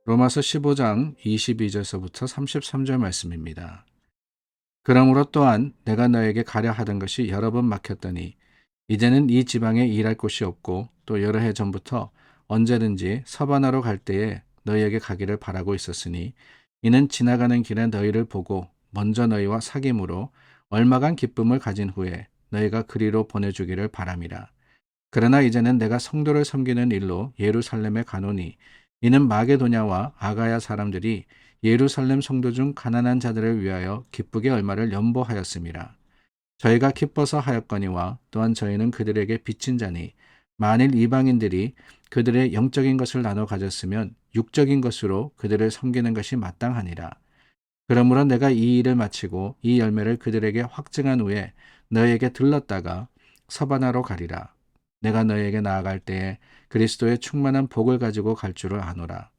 로마서 15장 22절서부터 33절 말씀입니다. 그러므로 또한 내가 너에게 가려 하던 것이 여러 번 막혔더니 이제는 이 지방에 일할 곳이 없고 또 여러 해 전부터 언제든지 서바나로 갈 때에 너희에게 가기를 바라고 있었으니 이는 지나가는 길에 너희를 보고 먼저 너희와 사귐으로 얼마간 기쁨을 가진 후에 너희가 그리로 보내주기를 바람이라. 그러나 이제는 내가 성도를 섬기는 일로 예루살렘에 가노니 이는 마게도냐와 아가야 사람들이 예루살렘 성도 중 가난한 자들을 위하여 기쁘게 얼마를 연보하였음이라. 저희가 기뻐서 하였거니와 또한 저희는 그들에게 빚진 자니 만일 이방인들이 그들의 영적인 것을 나눠 가졌으면 육적인 것으로 그들을 섬기는 것이 마땅하니라. 그러므로 내가 이 일을 마치고 이 열매를 그들에게 확증한 후에 너희에게 들렀다가 서바나로 가리라. 내가 너희에게 나아갈 때에 그리스도의 충만한 복을 가지고 갈 줄을 아노라.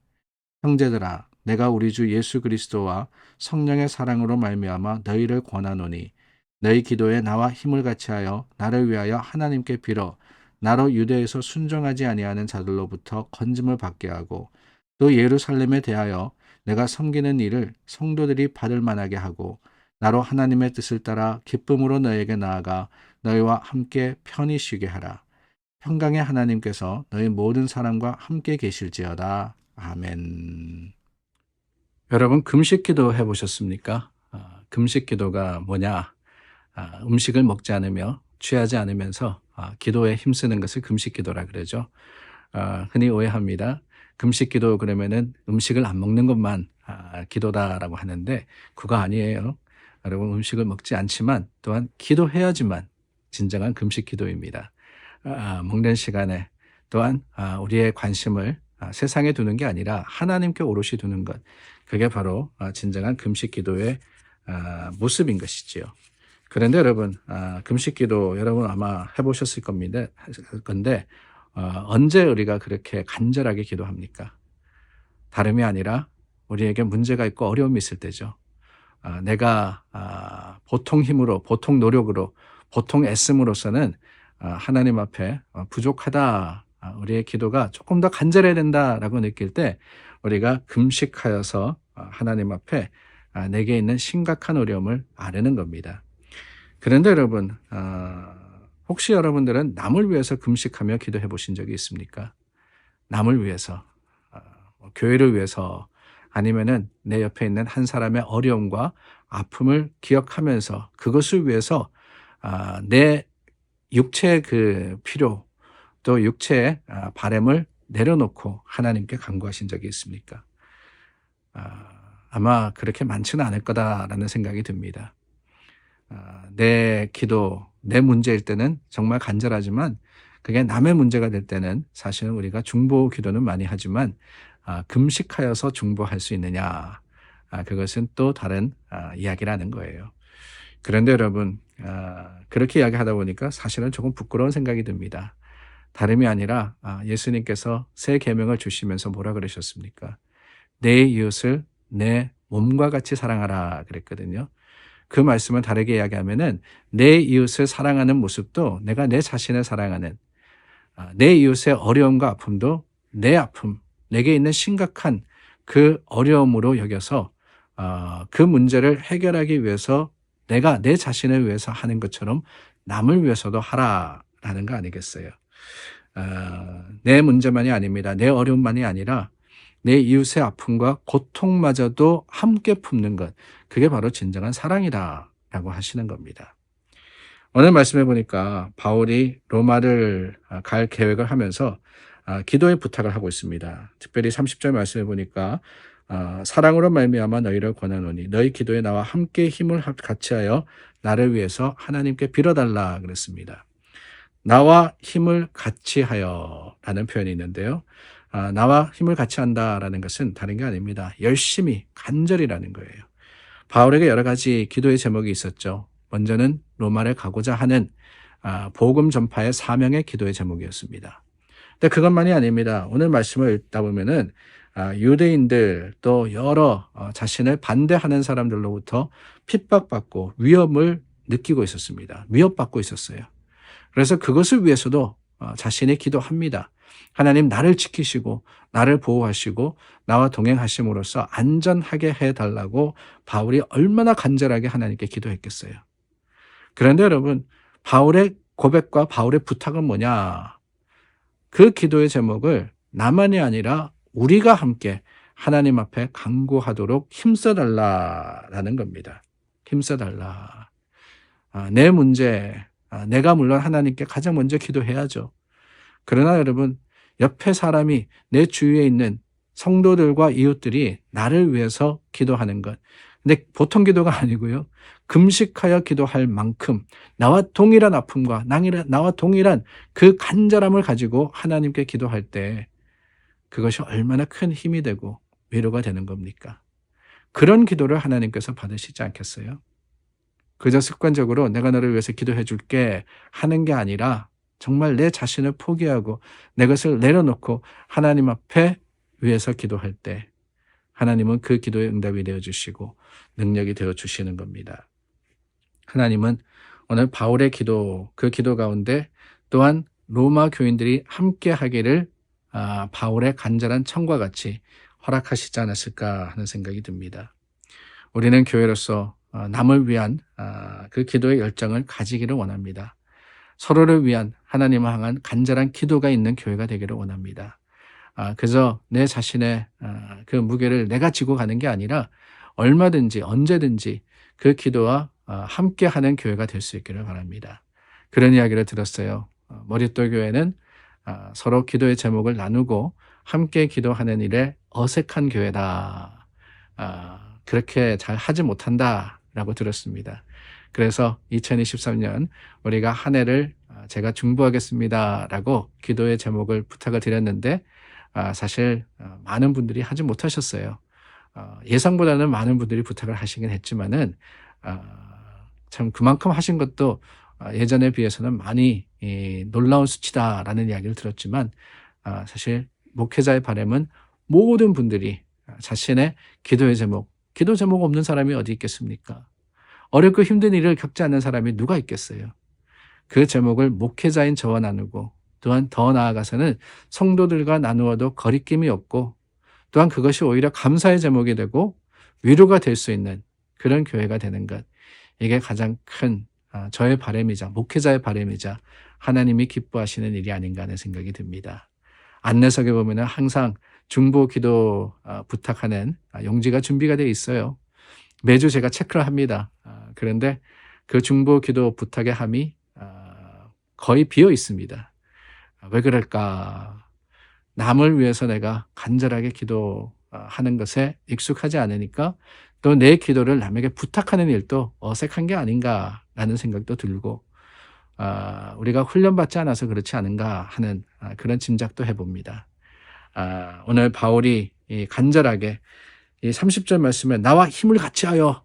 형제들아, 내가 우리 주 예수 그리스도와 성령의 사랑으로 말미암아 너희를 권하노니 너희 기도에 나와 힘을 같이하여 나를 위하여 하나님께 빌어 나로 유대에서 순종하지 아니하는 자들로부터 건짐을 받게 하고 또 예루살렘에 대하여 내가 섬기는 일을 성도들이 받을 만하게 하고 나로 하나님의 뜻을 따라 기쁨으로 너희에게 나아가 너희와 함께 편히 쉬게 하라. 평강의 하나님께서 너희 모든 사람과 함께 계실지어다. 아멘. 여러분 금식 기도 해보셨습니까? 금식 기도가 뭐냐? 음식을 먹지 않으며 취하지 않으면서 기도에 힘쓰는 것을 금식 기도라 그러죠. 흔히 오해합니다. 금식 기도 그러면은 음식을 안 먹는 것만 기도다라고 하는데 그거 아니에요. 여러분 음식을 먹지 않지만 또한 기도해야지만 진정한 금식 기도입니다. 먹는 시간에 또한 우리의 관심을 세상에 두는 게 아니라 하나님께 오롯이 두는 것, 그게 바로 진정한 금식 기도의 모습인 것이지요. 그런데 여러분 금식 기도 여러분 아마 해보셨을 건데 언제 우리가 그렇게 간절하게 기도합니까? 다름이 아니라 우리에게 문제가 있고 어려움이 있을 때죠. 내가 보통 힘으로, 보통 노력으로, 보통 애씀으로서는 하나님 앞에 부족하다, 우리의 기도가 조금 더 간절해야 된다라고 느낄 때 우리가 금식하여서 하나님 앞에 내게 있는 심각한 어려움을 아뢰는 겁니다. 그런데 여러분 혹시 여러분들은 남을 위해서 금식하며 기도해 보신 적이 있습니까? 남을 위해서, 교회를 위해서, 아니면은 내 옆에 있는 한 사람의 어려움과 아픔을 기억하면서 그것을 위해서 내 육체의 그 필요 또 육체의 바램을 내려놓고 하나님께 간구하신 적이 있습니까? 아마 그렇게 많지는 않을 거다라는 생각이 듭니다. 내 기도, 내 문제일 때는 정말 간절하지만 그게 남의 문제가 될 때는 사실은 우리가 중보 기도는 많이 하지만 금식하여서 중보할 수 있느냐, 그것은 또 다른 이야기라는 거예요. 그런데 여러분 그렇게 이야기하다 보니까 사실은 조금 부끄러운 생각이 듭니다. 다름이 아니라 예수님께서 새 계명을 주시면서 뭐라 그러셨습니까? 내 이웃을 내 몸과 같이 사랑하라 그랬거든요. 그 말씀을 다르게 이야기하면은 내 이웃을 사랑하는 모습도 내가 내 자신을 사랑하는, 내 이웃의 어려움과 아픔도 내 아픔, 내게 있는 심각한 그 어려움으로 여겨서 그 문제를 해결하기 위해서 내가 내 자신을 위해서 하는 것처럼 남을 위해서도 하라라는 거 아니겠어요? 내 문제만이 아닙니다. 내 어려움만이 아니라 내 이웃의 아픔과 고통마저도 함께 품는 것, 그게 바로 진정한 사랑이다라고 하시는 겁니다. 오늘 말씀해 보니까 바울이 로마를 갈 계획을 하면서 기도의 부탁을 하고 있습니다. 특별히 30절 말씀해 보니까 사랑으로 말미암아 너희를 권하노니 너희 기도에 나와 함께 힘을 같이하여 나를 위해서 하나님께 빌어달라 그랬습니다. 나와 힘을 같이하여 라는 표현이 있는데요. 나와 힘을 같이 한다라는 것은 다른 게 아닙니다. 열심히, 간절히라는 거예요. 바울에게 여러 가지 기도의 제목이 있었죠. 먼저는 로마를 가고자 하는 복음 전파의 사명의 기도의 제목이었습니다. 근데 그것만이 아닙니다. 오늘 말씀을 읽다 보면은 유대인들 또 여러 자신을 반대하는 사람들로부터 핍박받고 위협을 느끼고 있었습니다. 위협받고 있었어요. 그래서 그것을 위해서도 자신이 기도합니다. 하나님 나를 지키시고 나를 보호하시고 나와 동행하심으로써 안전하게 해달라고 바울이 얼마나 간절하게 하나님께 기도했겠어요. 그런데 여러분, 바울의 고백과 바울의 부탁은 뭐냐? 그 기도의 제목을 나만이 아니라 우리가 함께 하나님 앞에 간구하도록 힘써달라라는 겁니다. 힘써달라. 내 문제, 내가 물론 하나님께 가장 먼저 기도해야죠. 그러나 여러분, 옆에 사람이 내 주위에 있는 성도들과 이웃들이 나를 위해서 기도하는 것. 근데 보통 기도가 아니고요. 금식하여 기도할 만큼 나와 동일한 아픔과 나와 동일한 그 간절함을 가지고 하나님께 기도할 때 그것이 얼마나 큰 힘이 되고 위로가 되는 겁니까? 그런 기도를 하나님께서 받으시지 않겠어요? 그저 습관적으로 내가 너를 위해서 기도해 줄게 하는 게 아니라 정말 내 자신을 포기하고 내 것을 내려놓고 하나님 앞에 위해서 기도할 때 하나님은 그 기도의 응답이 되어주시고 능력이 되어주시는 겁니다. 하나님은 오늘 바울의 기도, 그 기도 가운데 또한 로마 교인들이 함께 하기를 바울의 간절한 청과 같이 허락하시지 않았을까 하는 생각이 듭니다. 우리는 교회로서 남을 위한 그 기도의 열정을 가지기를 원합니다. 서로를 위한 하나님을 향한 간절한 기도가 있는 교회가 되기를 원합니다. 그저 내 자신의 그 무게를 내가 지고 가는 게 아니라 얼마든지 언제든지 그 기도와 함께하는 교회가 될 수 있기를 바랍니다. 그런 이야기를 들었어요. 머릿돌 교회는 서로 기도의 제목을 나누고 함께 기도하는 일에 어색한 교회다. 그렇게 잘 하지 못한다라고 들었습니다. 그래서 2023년 우리가 한 해를 제가 중보하겠습니다라고 기도의 제목을 부탁을 드렸는데 사실 많은 분들이 하지 못하셨어요. 예상보다는 많은 분들이 부탁을 하시긴 했지만은 참 그만큼 하신 것도 예전에 비해서는 많이 놀라운 수치다라는 이야기를 들었지만 사실 목회자의 바람은 모든 분들이 자신의 기도 제목 없는 사람이 어디 있겠습니까? 어렵고 힘든 일을 겪지 않는 사람이 누가 있겠어요? 그 제목을 목회자인 저와 나누고 또한 더 나아가서는 성도들과 나누어도 거리낌이 없고 또한 그것이 오히려 감사의 제목이 되고 위로가 될 수 있는 그런 교회가 되는 것. 이게 가장 큰 저의 바람이자 목회자의 바람이자 하나님이 기뻐하시는 일이 아닌가 하는 생각이 듭니다. 안내석에 보면 항상 중보 기도 부탁하는 용지가 준비가 되어 있어요. 매주 제가 체크를 합니다. 그런데 그 중보 기도 부탁의 함이 거의 비어 있습니다. 왜 그럴까? 남을 위해서 내가 간절하게 기도하는 것에 익숙하지 않으니까 또 내 기도를 남에게 부탁하는 일도 어색한 게 아닌가라는 생각도 들고 우리가 훈련받지 않아서 그렇지 않은가 하는 그런 짐작도 해봅니다. 오늘 바울이 간절하게 이 30절 말씀에 나와 힘을 같이 하여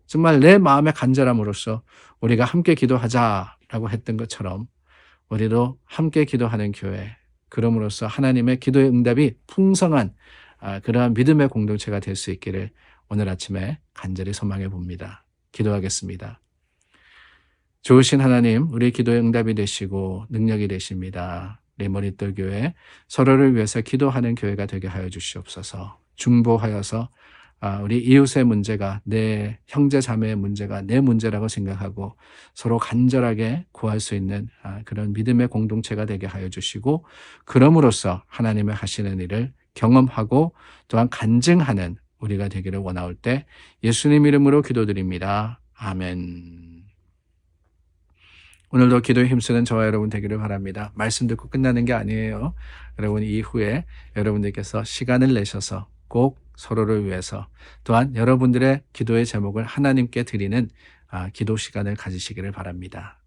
정말 내 마음의 간절함으로써 우리가 함께 기도하자라고 했던 것처럼 우리도 함께 기도하는 교회, 그럼으로써 하나님의 기도의 응답이 풍성한 그러한 믿음의 공동체가 될 수 있기를 오늘 아침에 간절히 소망해 봅니다. 기도하겠습니다. 좋으신 하나님, 우리 기도의 응답이 되시고 능력이 되십니다. 우리 머릿돌 교회 서로를 위해서 기도하는 교회가 되게 하여 주시옵소서. 중보하여서 우리 이웃의 문제가 내 형제 자매의 문제가 내 문제라고 생각하고 서로 간절하게 구할 수 있는 그런 믿음의 공동체가 되게 하여 주시고 그럼으로써 하나님의 하시는 일을 경험하고 또한 간증하는 우리가 되기를 원하올 때 예수님 이름으로 기도드립니다. 아멘. 오늘도 기도에 힘쓰는 저와 여러분 되기를 바랍니다. 말씀 듣고 끝나는 게 아니에요. 여러분 이후에 여러분들께서 시간을 내셔서 꼭 서로를 위해서 또한 여러분들의 기도의 제목을 하나님께 드리는 기도 시간을 가지시기를 바랍니다.